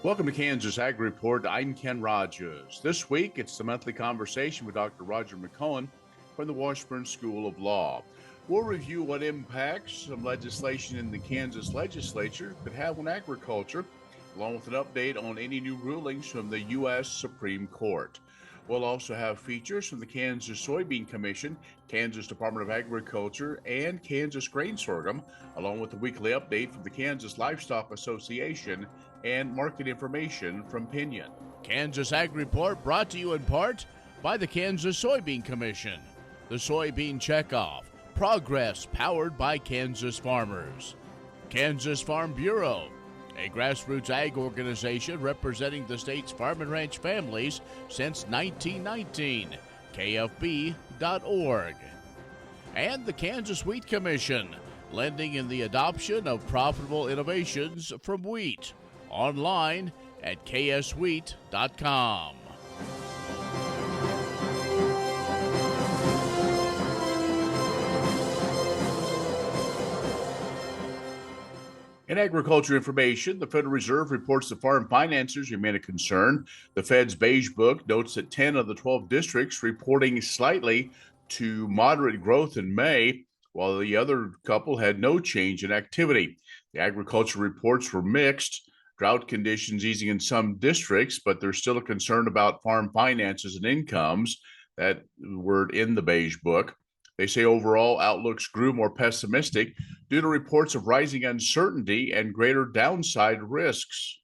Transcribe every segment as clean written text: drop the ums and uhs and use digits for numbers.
Welcome to Kansas Ag Report. I'm Ken Rogers. This week, it's the monthly conversation with Dr. Roger McEowen from the Washburn School of Law. We'll review what impacts some legislation in the Kansas Legislature could have on agriculture, along with an update on any new rulings from the U.S. Supreme Court. We'll also have features from the Kansas Soybean Commission, Kansas Department of Agriculture, and Kansas Grain Sorghum, along with a weekly update from the Kansas Livestock Association and market information from Pinion. Kansas Ag Report brought to you in part by the Kansas Soybean Commission, the Soybean Checkoff, progress powered by Kansas farmers, Kansas Farm Bureau, a grassroots ag organization representing the state's farm and ranch families since 1919, kfb.org. And the Kansas Wheat Commission, lending in the adoption of profitable innovations from wheat, online at kswheat.com. In agriculture information, the Federal Reserve reports that farm finances remain a concern. The Fed's Beige Book notes that 10 of the 12 districts reporting slightly to moderate growth in May, while the other couple had no change in activity. The agriculture reports were mixed. Drought conditions easing in some districts, but there's still a concern about farm finances and incomes that were in the Beige Book. They say overall outlooks grew more pessimistic due to reports of rising uncertainty and greater downside risks.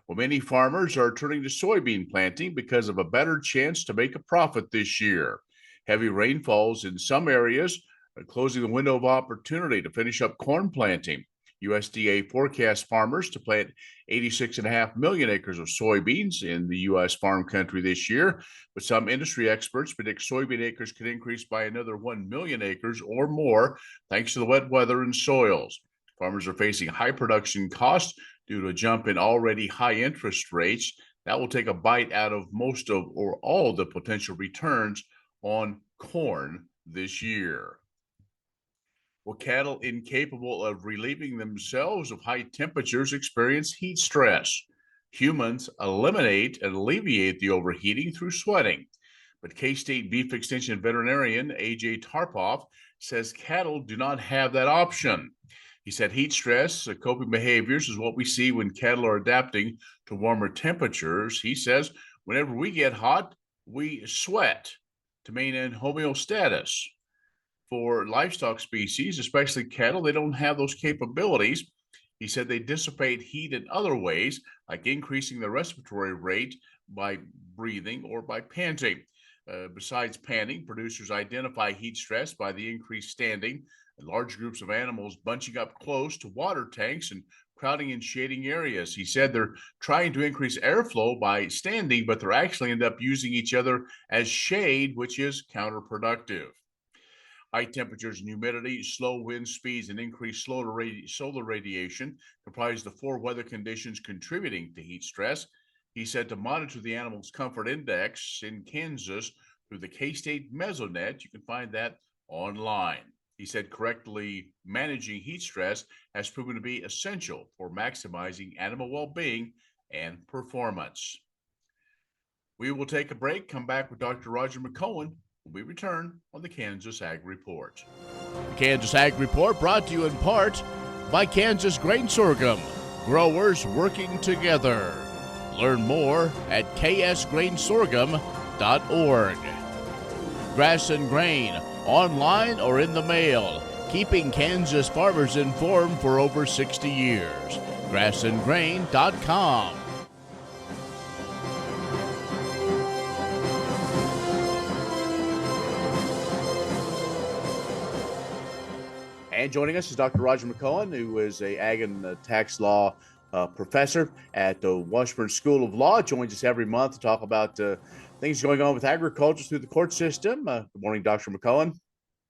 Well, many farmers are turning to soybean planting because of a better chance to make a profit this year. Heavy rainfalls in some areas are closing the window of opportunity to finish up corn planting. USDA forecasts farmers to plant 86.5 million acres of soybeans in the U.S. farm country this year, but some industry experts predict soybean acres could increase by another 1 million acres or more thanks to the wet weather and soils. Farmers are facing high production costs due to a jump in already high interest rates. That will take a bite out of most of or all of the potential returns on corn this year. Well, cattle incapable of relieving themselves of high temperatures experience heat stress. Humans eliminate and alleviate the overheating through sweating. But K-State Beef Extension veterinarian A.J. Tarpoff says cattle do not have that option. He said heat stress, coping behaviors is what we see when cattle are adapting to warmer temperatures. He says whenever we get hot, we sweat to maintain homeostasis. For livestock species, especially cattle, they don't have those capabilities. He said they dissipate heat in other ways, like increasing the respiratory rate by breathing or by panting. Besides panting, producers identify heat stress by the increased standing and large groups of animals bunching up close to water tanks and crowding in shading areas. He said they're trying to increase airflow by standing, but they're actually end up using each other as shade, which is counterproductive. High temperatures and humidity, slow wind speeds, and increased solar radiation comprise the four weather conditions contributing to heat stress. He said to monitor the animal's comfort index in Kansas through the K-State Mesonet. You can find that online. He said correctly managing heat stress has proven to be essential for maximizing animal well-being and performance. We will take a break, come back with Dr. Roger McEowen. We return on the Kansas Ag Report. The Kansas Ag Report brought to you in part by Kansas Grain Sorghum, growers working together. Learn more at ksgrainsorghum.org. Grass and Grain, online or in the mail, keeping Kansas farmers informed for over 60 years. grassandgrain.com. And joining us is Dr. Roger McEowen, who is a ag and tax law professor at the Washburn School of Law. Joins us every month to talk about things going on with agriculture through the court system. Good morning, Dr. McEowen.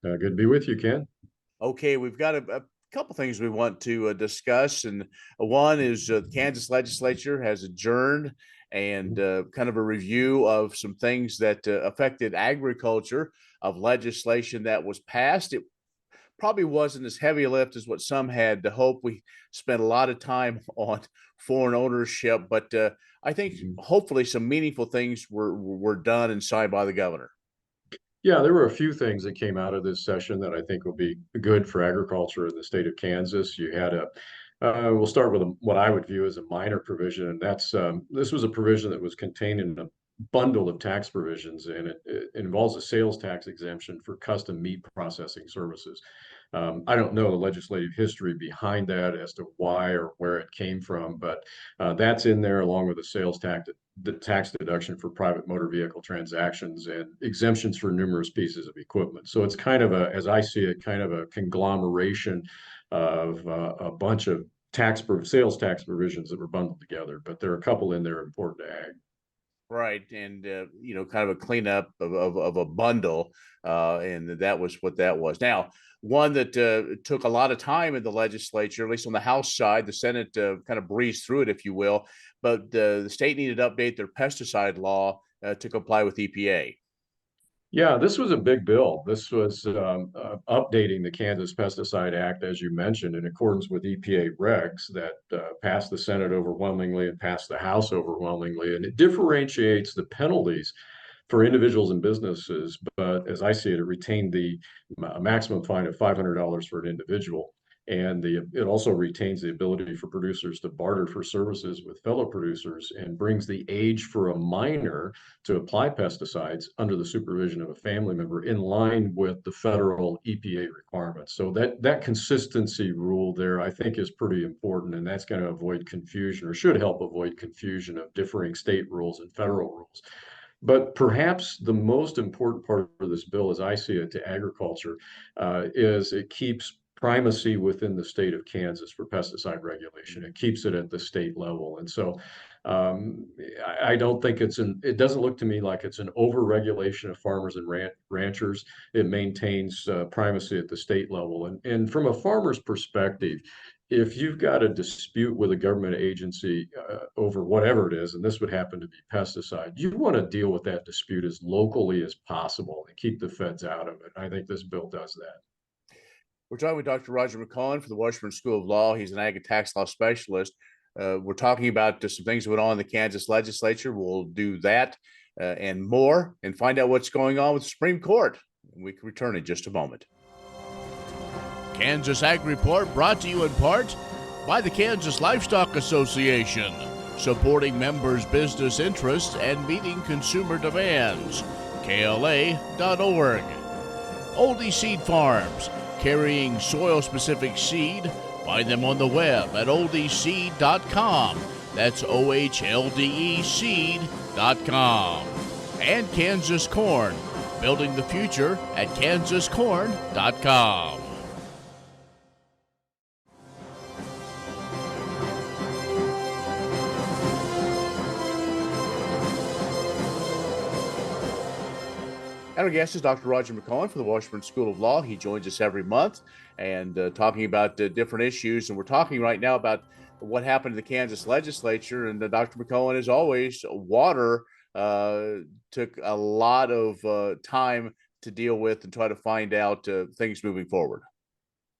Good to be with you, Ken. Okay, we've got a couple things we want to discuss, and one is the Kansas Legislature has adjourned, and kind of a review of some things that affected agriculture of legislation that was passed. It probably wasn't as heavy a lift as what some had to hope. We spent a lot of time on foreign ownership, but I think hopefully some meaningful things were done and signed by the governor. Yeah, there were a few things that came out of this session that I think will be good for agriculture in the state of Kansas. You had we'll start with what I would view as a minor provision, and that's this was a provision that was contained in a bundle of tax provisions, and it involves a sales tax exemption for custom meat processing services. I don't know the legislative history behind that as to why or where it came from, but that's in there along with the tax deduction for private motor vehicle transactions and exemptions for numerous pieces of equipment. So it's kind of as I see it, kind of a conglomeration of a bunch of sales tax provisions that were bundled together. But there are a couple in there important to ag. Right, and kind of a cleanup of a bundle, and that was what that was. Now, one that took a lot of time in the legislature, at least on the House side, the Senate kind of breezed through it, if you will, but the state needed to update their pesticide law to comply with EPA. Yeah, this was a big bill. This was updating the Kansas Pesticide Act, as you mentioned, in accordance with EPA regs that passed the Senate overwhelmingly and passed the House overwhelmingly. And it differentiates the penalties for individuals and businesses. But as I see it, it retained the maximum fine of $500 for an individual. And it also retains the ability for producers to barter for services with fellow producers and brings the age for a minor to apply pesticides under the supervision of a family member in line with the federal EPA requirements. So that consistency rule there, I think, is pretty important, and that's going to avoid confusion or should help avoid confusion of differing state rules and federal rules. But perhaps the most important part of this bill, as I see it, to agriculture, is it keeps primacy within the state of Kansas for pesticide regulation. It keeps it at the state level. And so I don't think it doesn't look to me like it's an over-regulation of farmers and ranchers. It maintains primacy at the state level. And from a farmer's perspective, if you've got a dispute with a government agency over whatever it is, and this would happen to be pesticide, you want to deal with that dispute as locally as possible and keep the feds out of it. I think this bill does that. We're talking with Dr. Roger McEowen from the Washburn School of Law. He's an ag and tax law specialist. We're talking about some things that went on in the Kansas Legislature. We'll do that and more and find out what's going on with the Supreme Court. We can return in just a moment. Kansas Ag Report brought to you in part by the Kansas Livestock Association, supporting members' business interests and meeting consumer demands. KLA.org. Oldie Seed Farms, carrying soil-specific seed. Find them on the web at oldieseed.com. That's OHLDE seed.com. And Kansas Corn, building the future at kansascorn.com. And our guest is Dr. Roger McEowen from the Washburn School of Law. He joins us every month and talking about different issues. And we're talking right now about what happened in the Kansas Legislature. And Dr. McEowen, as always, water took a lot of time to deal with and try to find out things moving forward.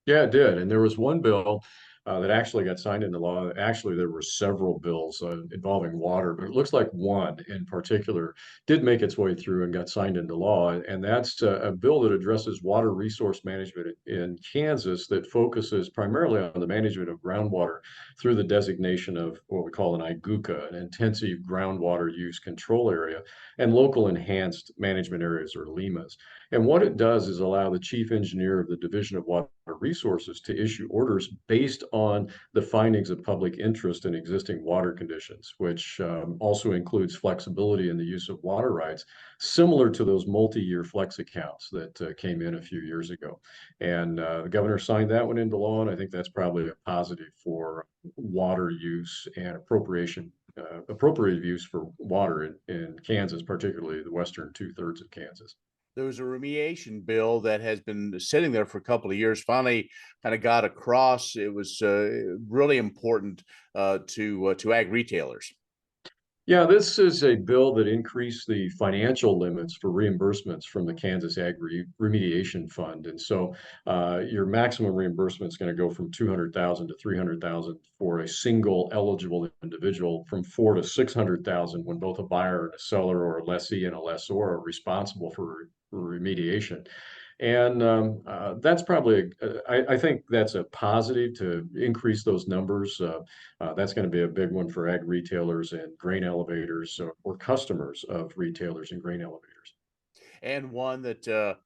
Yeah, it did. And there was one bill that actually got signed into law. Actually, there were several bills involving water, but it looks like one in particular did make its way through and got signed into law. And that's a bill that addresses water resource management in Kansas that focuses primarily on the management of groundwater through the designation of what we call an IGUCA, an intensive groundwater use control area, and local enhanced management areas, or LEMAs. And what it does is allow the chief engineer of the Division of Water Resources to issue orders based on the findings of public interest in existing water conditions, which also includes flexibility in the use of water rights, similar to those multi-year flex accounts that came in a few years ago. And the governor signed that one into law, and I think that's probably a positive for water use and appropriate use for water in Kansas, particularly the western 2/3 of Kansas. There was a remediation bill that has been sitting there for a couple of years, finally kind of got across. It was really important to ag retailers. Yeah, this is a bill that increased the financial limits for reimbursements from the Kansas Ag Remediation Fund. And so your maximum reimbursement is going to go from 200,000 to 300,000 for a single eligible individual, from 4 to 600,000 when both a buyer and a seller, or a lessee and a lessor, are responsible for remediation. And that's probably, I think that's a positive to increase those numbers. That's going to be a big one for ag retailers and grain elevators, or customers of retailers and grain elevators. And one that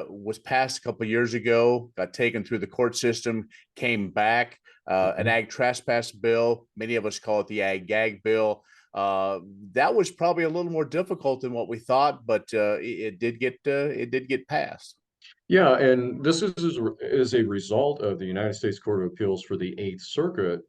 was passed a couple of years ago, got taken through the court system, came back, an Mhm. ag trespass bill. Many of us call it the ag gag bill. That was probably a little more difficult than what we thought, but it did get passed. Yeah, and this is a result of the United States Court of Appeals for the Eighth Circuit,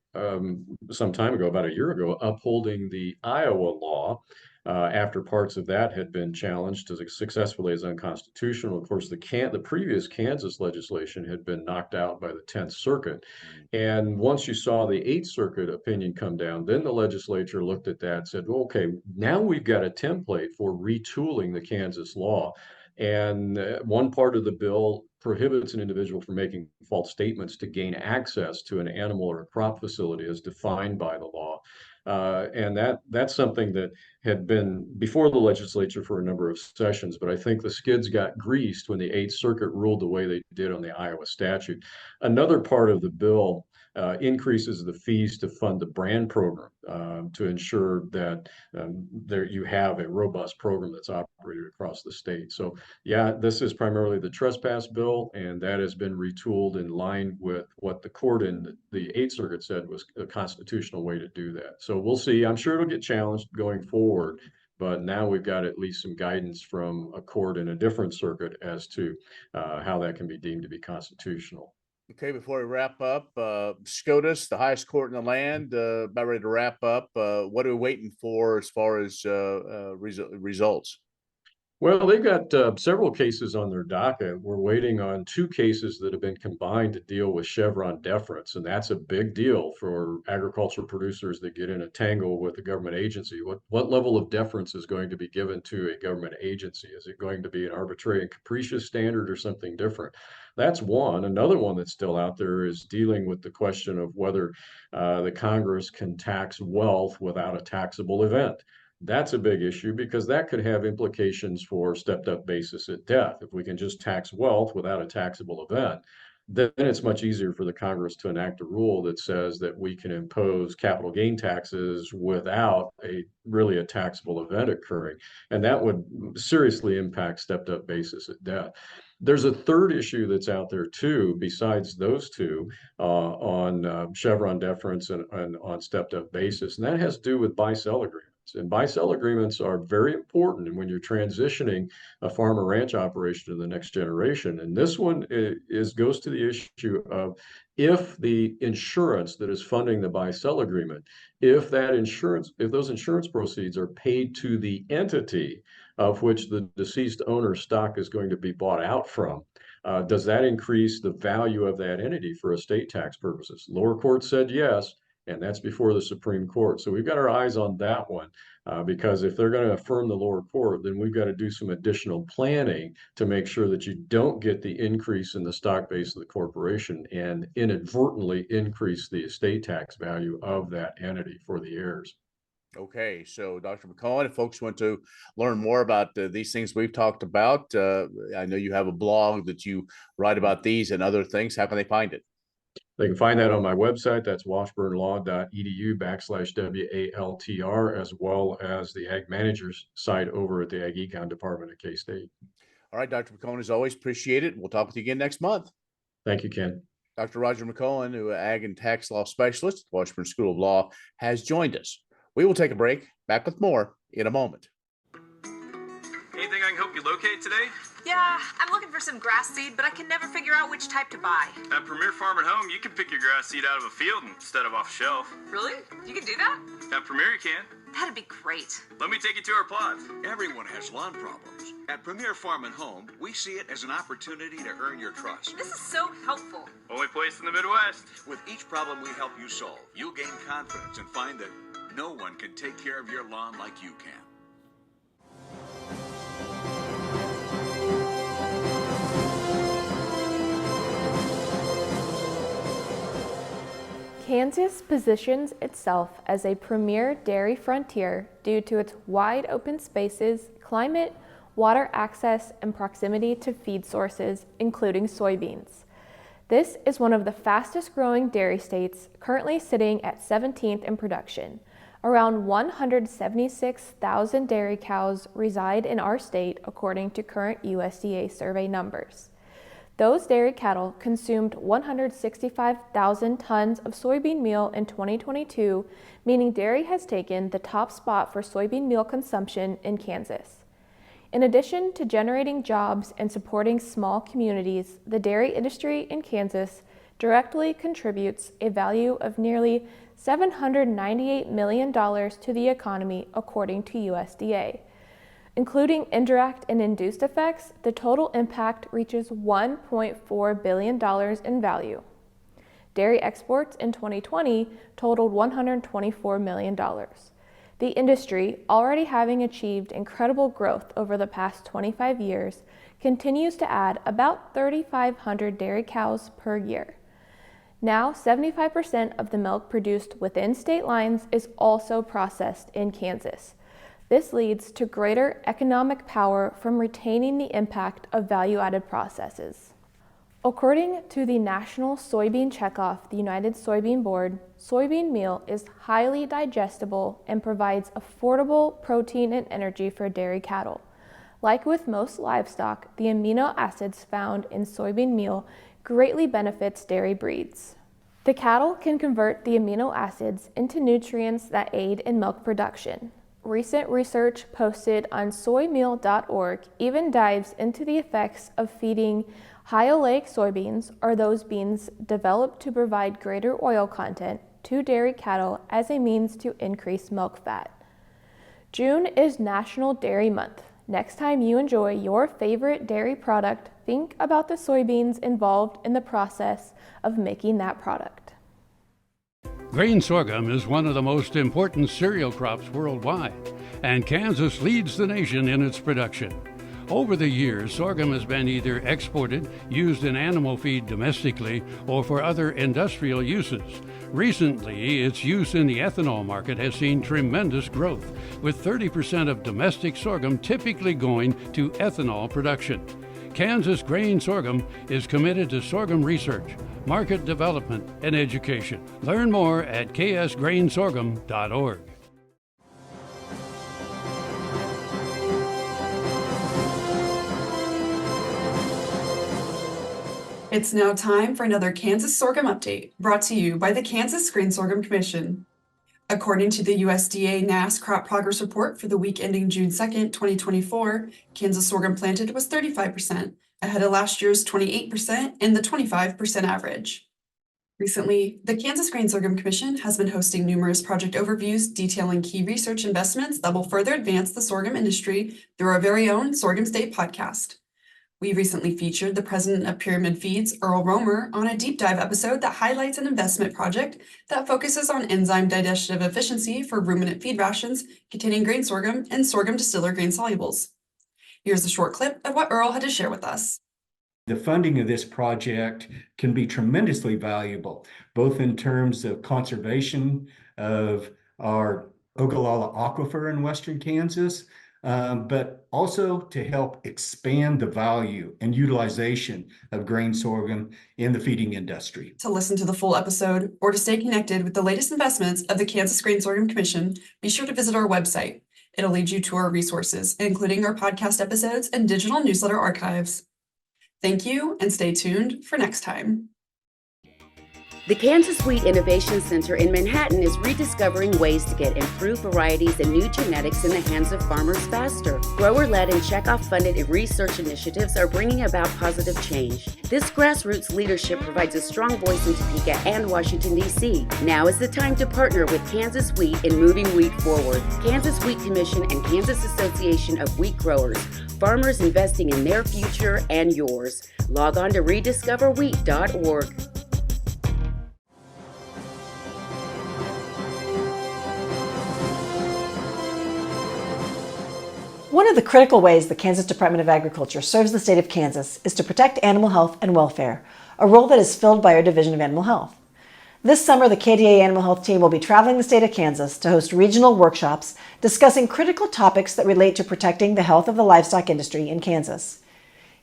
some time ago, about a year ago, upholding the Iowa law after parts of that had been challenged as successfully as unconstitutional. Of course, the previous Kansas legislation had been knocked out by the Tenth Circuit, and once you saw the Eighth Circuit opinion come down, then the legislature looked at that and said, well, okay, now we've got a template for retooling the Kansas law. And one part of the bill prohibits an individual from making false statements to gain access to an animal or a crop facility as defined by the law. And that's something that had been before the legislature for a number of sessions, but I think the skids got greased when the Eighth Circuit ruled the way they did on the Iowa statute. Another part of the bill increases the fees to fund the brand program, to ensure that there you have a robust program that's operated across the state. So yeah, this is primarily the trespass bill, and that has been retooled in line with what the court in the Eighth Circuit said was a constitutional way to do that. So we'll see. I'm sure it'll get challenged going forward, but now we've got at least some guidance from a court in a different circuit as to how that can be deemed to be constitutional. Okay, before we wrap up, SCOTUS, the highest court in the land, about ready to wrap up. What are we waiting for as far as results? Well, they've got several cases on their docket. We're waiting on two cases that have been combined to deal with Chevron deference, and that's a big deal for agricultural producers that get in a tangle with a government agency. What level of deference is going to be given to a government agency? Is it going to be an arbitrary and capricious standard or something different? That's one. Another one that's still out there is dealing with the question of whether the Congress can tax wealth without a taxable event. That's a big issue because that could have implications for stepped up basis at death. If we can just tax wealth without a taxable event, then it's much easier for the Congress to enact a rule that says that we can impose capital gain taxes without a taxable event occurring. And that would seriously impact stepped up basis at death. There's a third issue that's out there too, besides those two, on Chevron deference and on stepped up basis, and that has to do with buy-sell agreements. And buy-sell agreements are very important when you're transitioning a farm or ranch operation to the next generation. And this one goes to the issue of, if the insurance that is funding the buy-sell agreement, if those insurance proceeds are paid to the entity of which the deceased owner's stock is going to be bought out from, does that increase the value of that entity for estate tax purposes? Lower court said yes, and that's before the Supreme Court. So we've got our eyes on that one, because if they're going to affirm the lower court, then we've got to do some additional planning to make sure that you don't get the increase in the stock base of the corporation and inadvertently increase the estate tax value of that entity for the heirs. Okay, so Dr. McEowen, if folks want to learn more about these things we've talked about, I know you have a blog that you write about these and other things. How can they find it? They can find that on my website. That's washburnlaw.edu/WALTR, as well as the Ag Managers site over at the Ag Econ Department at K-State. All right, Dr. McEowen, as always, appreciate it. We'll talk with you again next month. Thank you, Ken. Dr. Roger McEowen, who Ag and Tax Law Specialist at the Washburn School of Law, has joined us. We will take a break. Back with more in a moment. Anything I can help you locate today? Yeah, I'm looking for some grass seed, but I can never figure out which type to buy. At Premier Farm and Home, you can pick your grass seed out of a field instead of off a shelf. Really? You can do that? At Premier, you can. That'd be great. Let me take you to our plots. Everyone has lawn problems. At Premier Farm and Home, we see it as an opportunity to earn your trust. This is so helpful. Only place in the Midwest. With each problem we help you solve, you'll gain confidence and find that No one can take care of your lawn like you can. Kansas positions itself as a premier dairy frontier due to its wide open spaces, climate, water access, and proximity to feed sources, including soybeans. This is one of the fastest growing dairy states, currently sitting at 17th in production. Around 176,000 dairy cows reside in our state, according to current USDA survey numbers. Those dairy cattle consumed 165,000 tons of soybean meal in 2022, meaning dairy has taken the top spot for soybean meal consumption in Kansas. In addition to generating jobs and supporting small communities, the dairy industry in Kansas directly contributes a value of nearly $798 million to the economy, according to USDA. Including indirect and induced effects, the total impact reaches $1.4 billion in value. Dairy exports in 2020 totaled $124 million. The industry, already having achieved incredible growth over the past 25 years, continues to add about 3,500 dairy cows per year. Now, 75% of the milk produced within state lines is also processed in Kansas. This leads to greater economic power from retaining the impact of value-added processes. According to the National Soybean Checkoff, the United Soybean Board, soybean meal is highly digestible and provides affordable protein and energy for dairy cattle. Like with most livestock, the amino acids found in soybean meal greatly benefits dairy breeds. The cattle can convert the amino acids into nutrients that aid in milk production. Recent research posted on soymeal.org even dives into the effects of feeding high oleic soybeans, or those beans developed to provide greater oil content, to dairy cattle as a means to increase milk fat. June is National Dairy Month. Next time you enjoy your favorite dairy product, think about the soybeans involved in the process of making that product. Grain sorghum is one of the most important cereal crops worldwide, and Kansas leads the nation in its production. Over the years, sorghum has been either exported, used in animal feed domestically, or for other industrial uses. Recently, its use in the ethanol market has seen tremendous growth, with 30% of domestic sorghum typically going to ethanol production. Kansas Grain Sorghum is committed to sorghum research, market development, and education. Learn more at ksgrainsorghum.org. It's now time for another Kansas Sorghum Update, brought to you by the Kansas Grain Sorghum Commission. According to the USDA NASS Crop Progress Report for the week ending June 2nd, 2024, Kansas sorghum planted was 35%, ahead of last year's 28% and the 25% average. Recently, the Kansas Grain Sorghum Commission has been hosting numerous project overviews detailing key research investments that will further advance the sorghum industry through our very own Sorghum State podcast. We recently featured the president of Pyramid Feeds, Earl Romer, on a deep dive episode that highlights an investment project that focuses on enzyme digestive efficiency for ruminant feed rations containing grain sorghum and sorghum distiller grain solubles. Here's a short clip of what Earl had to share with us. The funding of this project can be tremendously valuable, both in terms of conservation of our Ogallala aquifer in western Kansas, but also to help expand the value and utilization of grain sorghum in the feeding industry. To listen to the full episode or to stay connected with the latest investments of the Kansas Grain Sorghum Commission, be sure to visit our website. It'll lead you to our resources, including our podcast episodes and digital newsletter archives. Thank you, and stay tuned for next time. The Kansas Wheat Innovation Center in Manhattan is rediscovering ways to get improved varieties and new genetics in the hands of farmers faster. Grower-led and checkoff-funded research initiatives are bringing about positive change. This grassroots leadership provides a strong voice in Topeka and Washington, D.C. Now is the time to partner with Kansas Wheat in moving wheat forward. Kansas Wheat Commission and Kansas Association of Wheat Growers. Farmers investing in their future and yours. Log on to rediscoverwheat.org. One of the critical ways the Kansas Department of Agriculture serves the state of Kansas is to protect animal health and welfare, a role that is filled by our Division of Animal Health. This summer, the KDA Animal Health team will be traveling the state of Kansas to host regional workshops discussing critical topics that relate to protecting the health of the livestock industry in Kansas.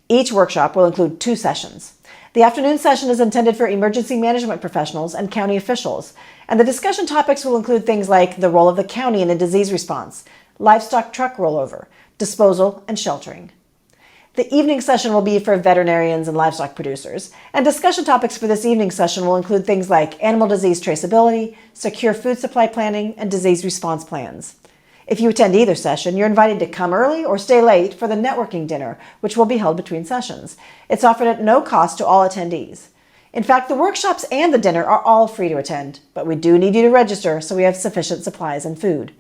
Each workshop will include 2 sessions. The afternoon session is intended for emergency management professionals and county officials, and the discussion topics will include things like the role of the county in a disease response, livestock truck rollover, disposal, and sheltering. The evening session will be for veterinarians and livestock producers, and discussion topics for this evening session will include things like animal disease traceability, secure food supply planning, and disease response plans. If you attend either session, you're invited to come early or stay late for the networking dinner, which will be held between sessions. It's offered at no cost to all attendees. In fact, the workshops and the dinner are all free to attend, but we do need you to register so we have sufficient supplies and food.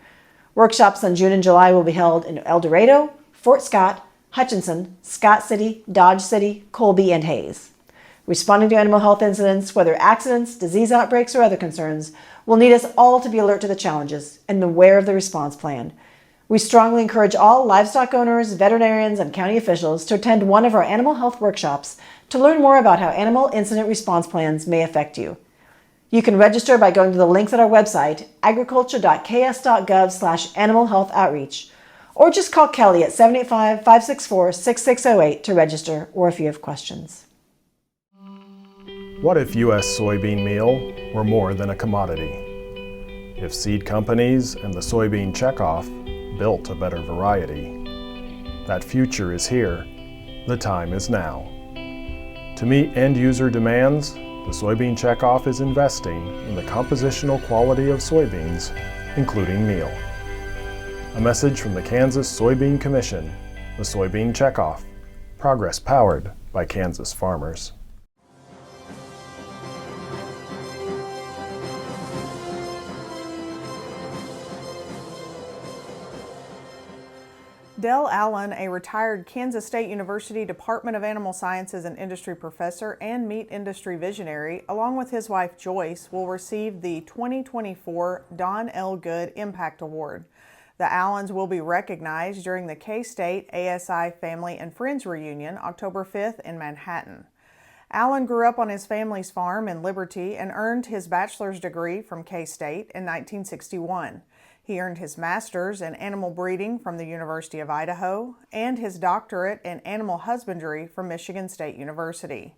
Workshops in June and July will be held in El Dorado, Fort Scott, Hutchinson, Scott City, Dodge City, Colby, and Hayes. Responding to animal health incidents, whether accidents, disease outbreaks, or other concerns, will need us all to be alert to the challenges and aware of the response plan. We strongly encourage all livestock owners, veterinarians, and county officials to attend one of our animal health workshops to learn more about how animal incident response plans may affect you. You can register by going to the links at our website, agriculture.ks.gov/animal health outreach, or just call Kelly at 785-564-6608 to register, or if you have questions. What if U.S. soybean meal were more than a commodity? If seed companies and the soybean checkoff built a better variety? That future is here. The time is now. To meet end-user demands, the soybean checkoff is investing in the compositional quality of soybeans, including meal. A message from the Kansas Soybean Commission, the Soybean Checkoff, progress powered by Kansas farmers. Dell Allen, a retired Kansas State University Department of Animal Sciences and Industry professor and meat industry visionary, along with his wife Joyce, will receive the 2024 Don L. Good Impact Award. The Allens will be recognized during the K-State ASI Family and Friends Reunion October 5th in Manhattan. Allen grew up on his family's farm in Liberty and earned his bachelor's degree from K-State in 1961. He earned his master's in animal breeding from the University of Idaho and his doctorate in animal husbandry from Michigan State University.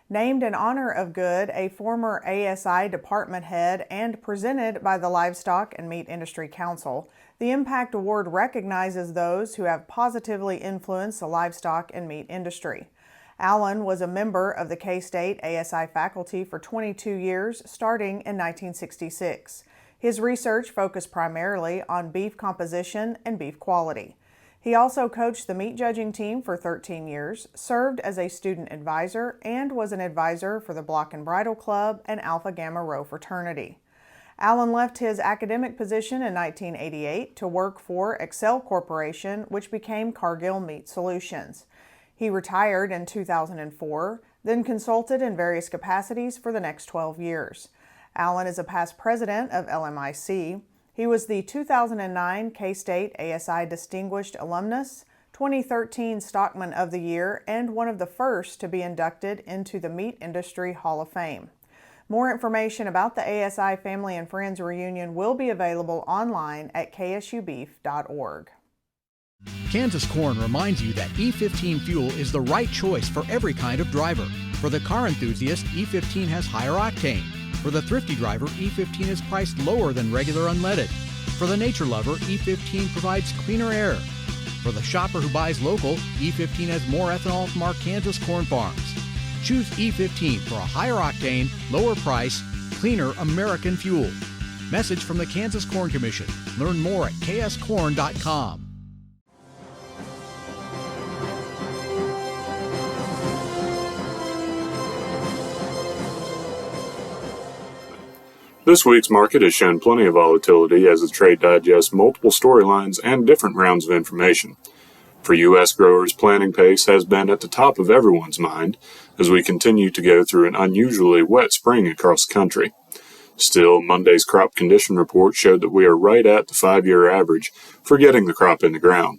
Named in honor of Good, a former ASI department head, and presented by the Livestock and Meat Industry Council, the Impact Award recognizes those who have positively influenced the livestock and meat industry. Allen was a member of the K-State ASI faculty for 22 years, starting in 1966. His research focused primarily on beef composition and beef quality. He also coached the meat judging team for 13 years, served as a student advisor, and was an advisor for the Block and Bridle Club and Alpha Gamma Rho fraternity. Allen left his academic position in 1988 to work for Excel Corporation, which became Cargill Meat Solutions. He retired in 2004, then consulted in various capacities for the next 12 years. Allen is a past president of LMIC. He was the 2009 K-State ASI Distinguished Alumnus, 2013 Stockman of the Year, and one of the first to be inducted into the Meat Industry Hall of Fame. More information about the ASI Family and Friends Reunion will be available online at ksubeef.org. Kansas Corn reminds you that E15 fuel is the right choice for every kind of driver. For the car enthusiast, E15 has higher octane. For the thrifty driver, E15 is priced lower than regular unleaded. For the nature lover, E15 provides cleaner air. For the shopper who buys local, E15 has more ethanol from our Kansas corn farms. Choose E15 for a higher octane, lower price, cleaner American fuel. Message from the Kansas Corn Commission. Learn more at kscorn.com. This week's market has shown plenty of volatility as the trade digests multiple storylines and different rounds of information. For U.S. growers, planting pace has been at the top of everyone's mind as we continue to go through an unusually wet spring across the country. Still, Monday's crop condition report showed that we are right at the 5-year average for getting the crop in the ground.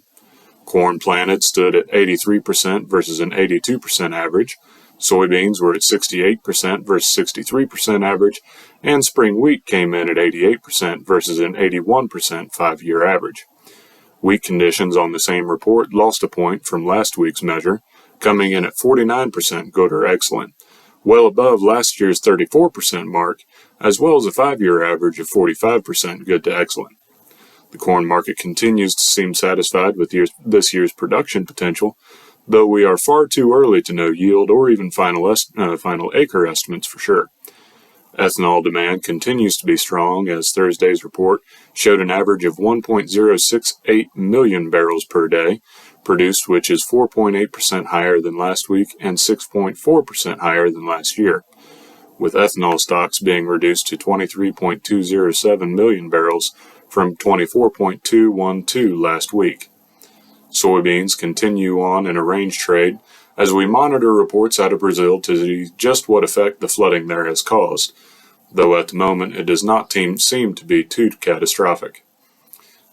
Corn planted stood at 83% versus an 82% average. Soybeans were at 68% versus 63% average, and spring wheat came in at 88% versus an 81% 5-year average. Wheat conditions on the same report lost a point from last week's measure, coming in at 49% good or excellent, well above last year's 34% mark, as well as a 5-year average of 45% good to excellent. The corn market continues to seem satisfied with this year's production potential, though we are far too early to know yield or even final acre estimates for sure. Ethanol demand continues to be strong, as Thursday's report showed an average of 1.068 million barrels per day produced, which is 4.8% higher than last week and 6.4% higher than last year, with ethanol stocks being reduced to 23.207 million barrels from 24.212 last week. Soybeans continue on in a range trade as we monitor reports out of Brazil to see just what effect the flooding there has caused, though at the moment it does not seem to be too catastrophic.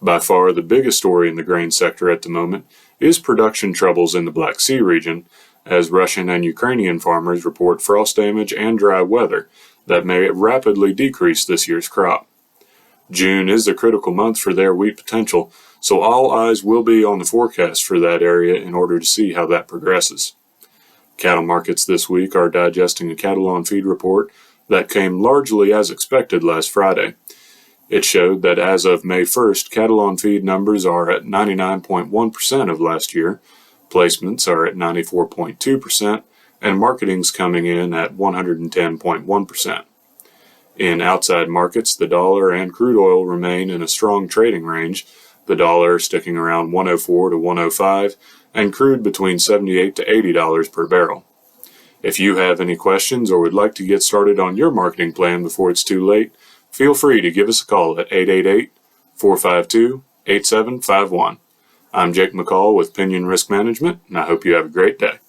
By far the biggest story in the grain sector at the moment is production troubles in the Black Sea region, as Russian and Ukrainian farmers report frost damage and dry weather that may rapidly decrease this year's crop. June is a critical month for their wheat potential, so all eyes will be on the forecast for that area in order to see how that progresses. Cattle markets this week are digesting a cattle on feed report that came largely as expected last Friday. It showed that as of May 1st, cattle on feed numbers are at 99.1% of last year, placements are at 94.2%, and marketing's coming in at 110.1%. In outside markets, the dollar and crude oil remain in a strong trading range, the dollar sticking around 104 to 105, and crude between $78 to $80 per barrel. If you have any questions or would like to get started on your marketing plan before it's too late, feel free to give us a call at 888-452-8751. I'm Jake McCall with Pinion Risk Management, and I hope you have a great day.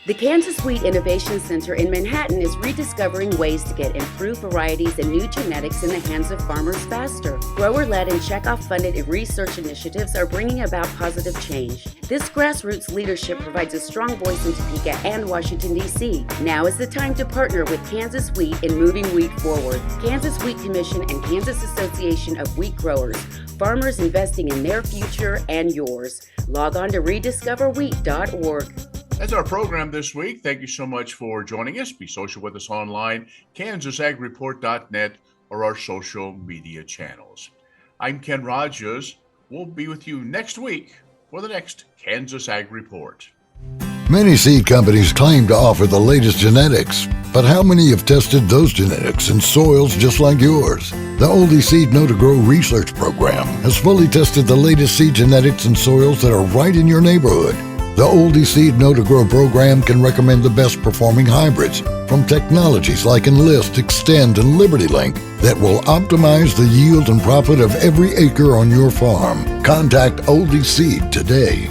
The Kansas Wheat Innovation Center in Manhattan is rediscovering ways to get improved varieties and new genetics in the hands of farmers faster. Grower-led and checkoff-funded research initiatives are bringing about positive change. This grassroots leadership provides a strong voice in Topeka and Washington, D.C. Now is the time to partner with Kansas Wheat in moving wheat forward. Kansas Wheat Commission and Kansas Association of Wheat Growers. Farmers investing in their future and yours. Log on to rediscoverwheat.org. That's our program this week. Thank you so much for joining us. Be social with us online, kansasagreport.net, or our social media channels. I'm Ken Rogers. We'll be with you next week for the next Kansas Ag Report. Many seed companies claim to offer the latest genetics, but how many have tested those genetics in soils just like yours? The Oldie Seed Know to Grow research program has fully tested the latest seed genetics in soils that are right in your neighborhood. The Oldie Seed Know to Grow program can recommend the best performing hybrids from technologies like Enlist, Extend, and LibertyLink that will optimize the yield and profit of every acre on your farm. Contact Oldie Seed today.